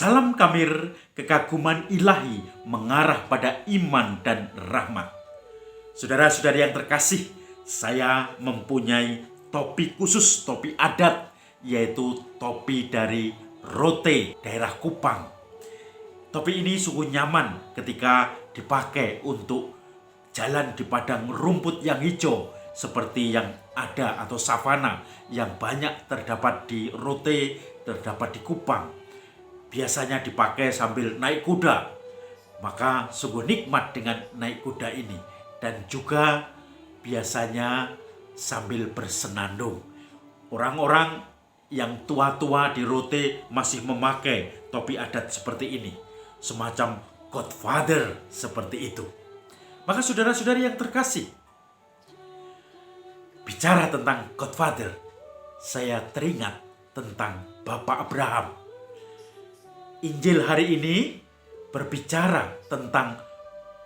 Salam Kamir, kekaguman ilahi mengarah pada iman dan rahmat. Saudara-saudari yang terkasih, saya mempunyai topi khusus, topi adat, yaitu topi dari Rote, daerah Kupang. Topi ini sungguh nyaman ketika dipakai untuk jalan di padang rumput yang hijau seperti yang ada atau savana yang banyak terdapat di Rote, terdapat di Kupang. Biasanya dipakai sambil naik kuda. Maka sungguh nikmat dengan naik kuda ini. Dan juga biasanya sambil bersenandung. Orang-orang yang tua-tua di Rote masih memakai topi adat seperti ini. Semacam godfather seperti itu. Maka saudara-saudari yang terkasih, bicara tentang godfather, saya teringat tentang Bapak Abraham. Injil hari ini berbicara tentang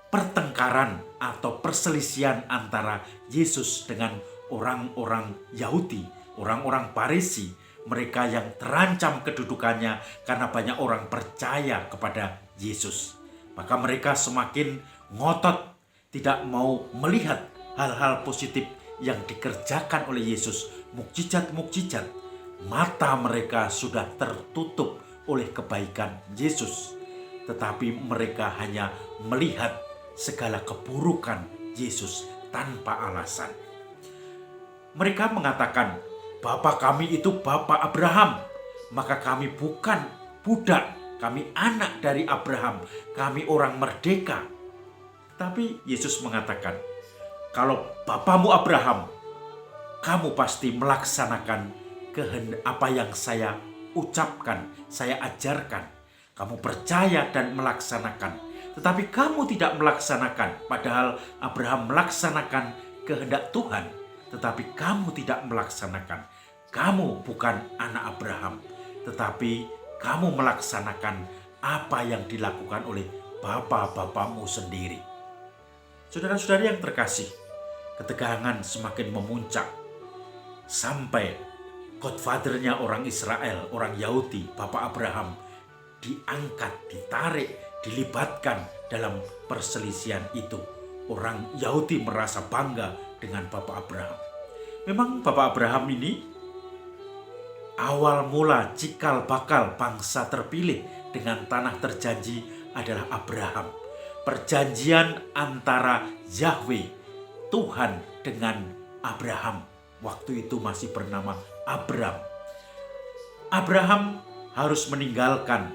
pertengkaran atau perselisihan antara Yesus dengan orang-orang Yahudi, orang-orang Farisi, mereka yang terancam kedudukannya karena banyak orang percaya kepada Yesus. Maka mereka semakin ngotot, tidak mau melihat hal-hal positif yang dikerjakan oleh Yesus, mukjizat-mukjizat. Mata mereka sudah tertutup oleh kebaikan Yesus, tetapi mereka hanya melihat segala keburukan Yesus tanpa alasan. Mereka mengatakan, "Bapa kami itu Bapa Abraham, maka kami bukan budak, kami anak dari Abraham, kami orang merdeka." Tapi Yesus mengatakan, "Kalau bapamu Abraham, kamu pasti melaksanakan kehendak apa yang saya ucapkan, saya ajarkan. Kamu percaya dan melaksanakan. Tetapi kamu tidak melaksanakan. Padahal Abraham melaksanakan kehendak Tuhan. Tetapi kamu tidak melaksanakan. Kamu bukan anak Abraham. Tetapi kamu melaksanakan apa yang dilakukan oleh bapa-bapamu sendiri." Saudara-saudari yang terkasih, ketegangan semakin memuncak. Sampai godfather-nya orang Israel, orang Yahudi, Bapak Abraham, diangkat, ditarik, dilibatkan dalam perselisihan itu. Orang Yahudi merasa bangga dengan Bapak Abraham. Memang Bapak Abraham ini awal mula cikal bakal bangsa terpilih dengan tanah terjanji adalah Abraham. Perjanjian antara Yahweh, Tuhan dengan Abraham. Waktu itu masih bernama Abram. Abraham harus meninggalkan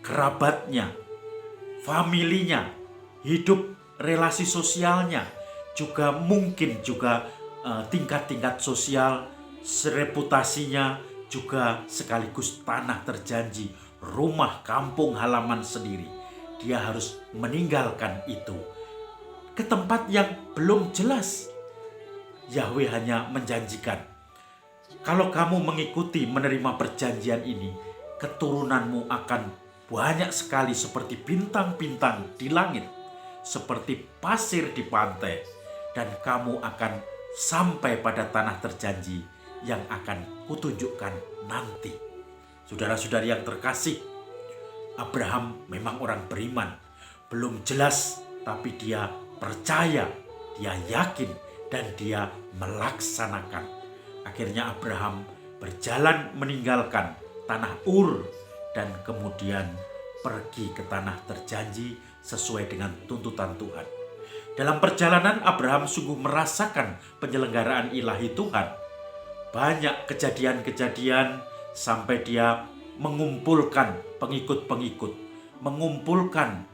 kerabatnya, familinya, hidup relasi sosialnya, juga mungkin juga tingkat-tingkat sosial, reputasinya, juga sekaligus tanah terjanji, rumah kampung halaman sendiri. Dia harus meninggalkan itu ke tempat yang belum jelas. Yahweh hanya menjanjikan, kalau kamu mengikuti menerima perjanjian ini, keturunanmu akan banyak sekali seperti bintang-bintang di langit, seperti pasir di pantai, dan kamu akan sampai pada tanah terjanji yang akan kutunjukkan nanti. Saudara-saudari yang terkasih, Abraham memang orang beriman. Belum jelas, tapi dia percaya, dia yakin, dan dia melaksanakan. Akhirnya Abraham berjalan meninggalkan tanah Ur dan kemudian pergi ke tanah terjanji sesuai dengan tuntutan Tuhan. Dalam perjalanan Abraham sungguh merasakan penyelenggaraan ilahi Tuhan. Banyak kejadian-kejadian sampai dia mengumpulkan pengikut-pengikut, mengumpulkan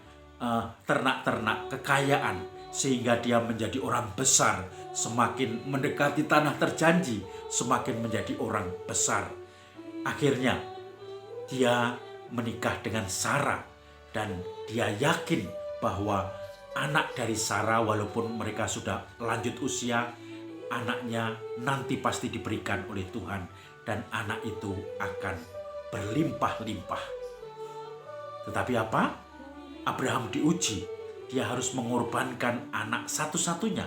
ternak-ternak, kekayaan, sehingga dia menjadi orang besar. Semakin mendekati tanah terjanji, semakin menjadi orang besar. Akhirnya dia menikah dengan Sarah, dan dia yakin bahwa anak dari Sarah, walaupun mereka sudah lanjut usia, anaknya nanti pasti diberikan oleh Tuhan, dan anak itu akan berlimpah-limpah. Tetapi apa? Abraham diuji. Dia harus mengorbankan anak satu-satunya,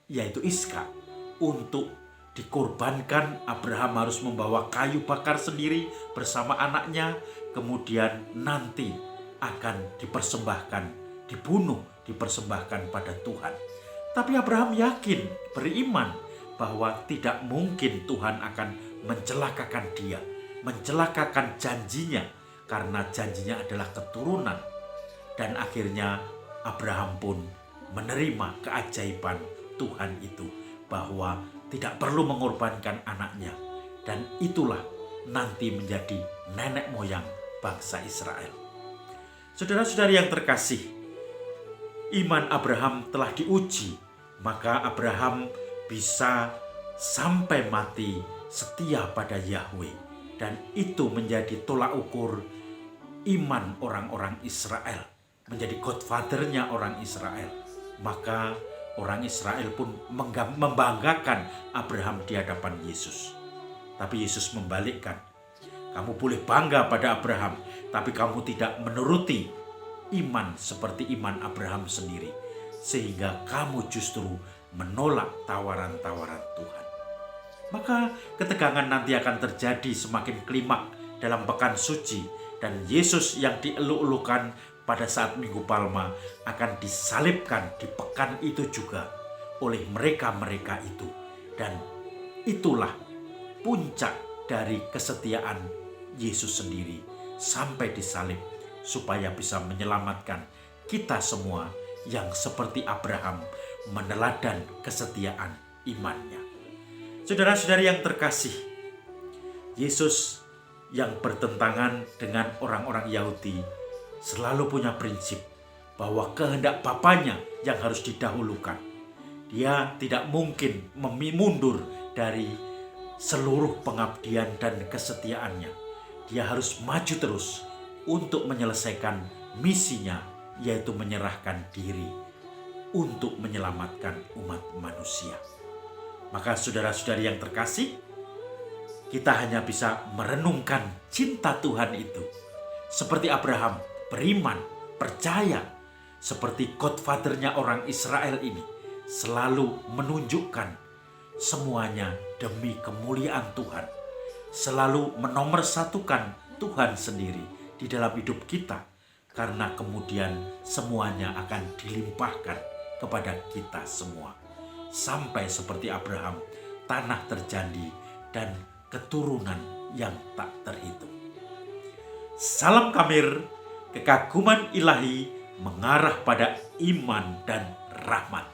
yaitu Iskak, untuk dikorbankan, Abraham harus membawa kayu bakar sendiri bersama anaknya, kemudian nanti akan dipersembahkan, dibunuh, dipersembahkan pada Tuhan. Tapi Abraham yakin, beriman bahwa tidak mungkin Tuhan akan mencelakakan dia, mencelakakan janjinya, karena janjinya adalah keturunan. Dan akhirnya Abraham pun menerima keajaiban Tuhan itu, bahwa tidak perlu mengorbankan anaknya. Dan itulah nanti menjadi nenek moyang bangsa Israel. Saudara-saudari yang terkasih, iman Abraham telah diuji, maka Abraham bisa sampai mati setia pada Yahweh. Dan itu menjadi tolak ukur iman orang-orang Israel, menjadi godfathernya orang Israel. Maka orang Israel pun membanggakan Abraham di hadapan Yesus. Tapi Yesus membalikkan. Kamu boleh bangga pada Abraham, tapi kamu tidak menuruti iman seperti iman Abraham sendiri. Sehingga kamu justru menolak tawaran-tawaran Tuhan. Maka ketegangan nanti akan terjadi semakin klimak dalam pekan suci. Dan Yesus yang dieluk-elukan pada saat Minggu Palma akan disalibkan di pekan itu juga oleh mereka-mereka itu. Dan itulah puncak dari kesetiaan Yesus sendiri sampai disalib, supaya bisa menyelamatkan kita semua yang seperti Abraham meneladan kesetiaan imannya. Saudara-saudari yang terkasih, Yesus yang bertentangan dengan orang-orang Yahudi selalu punya prinsip bahwa kehendak Bapanya yang harus didahulukan. Dia tidak mungkin mundur dari seluruh pengabdian dan kesetiaannya. Dia harus maju terus untuk menyelesaikan misinya, yaitu menyerahkan diri untuk menyelamatkan umat manusia. Maka saudara-saudari yang terkasih, kita hanya bisa merenungkan cinta Tuhan itu. Seperti Abraham, beriman, percaya, seperti godfathernya orang Israel ini, selalu menunjukkan semuanya demi kemuliaan Tuhan. Selalu menomorsatukan Tuhan sendiri di dalam hidup kita, karena kemudian semuanya akan dilimpahkan kepada kita semua. Sampai seperti Abraham, tanah terjanji dan keturunan yang tak terhitung. Salam Kamir, kekaguman ilahi mengarah pada iman dan rahmat.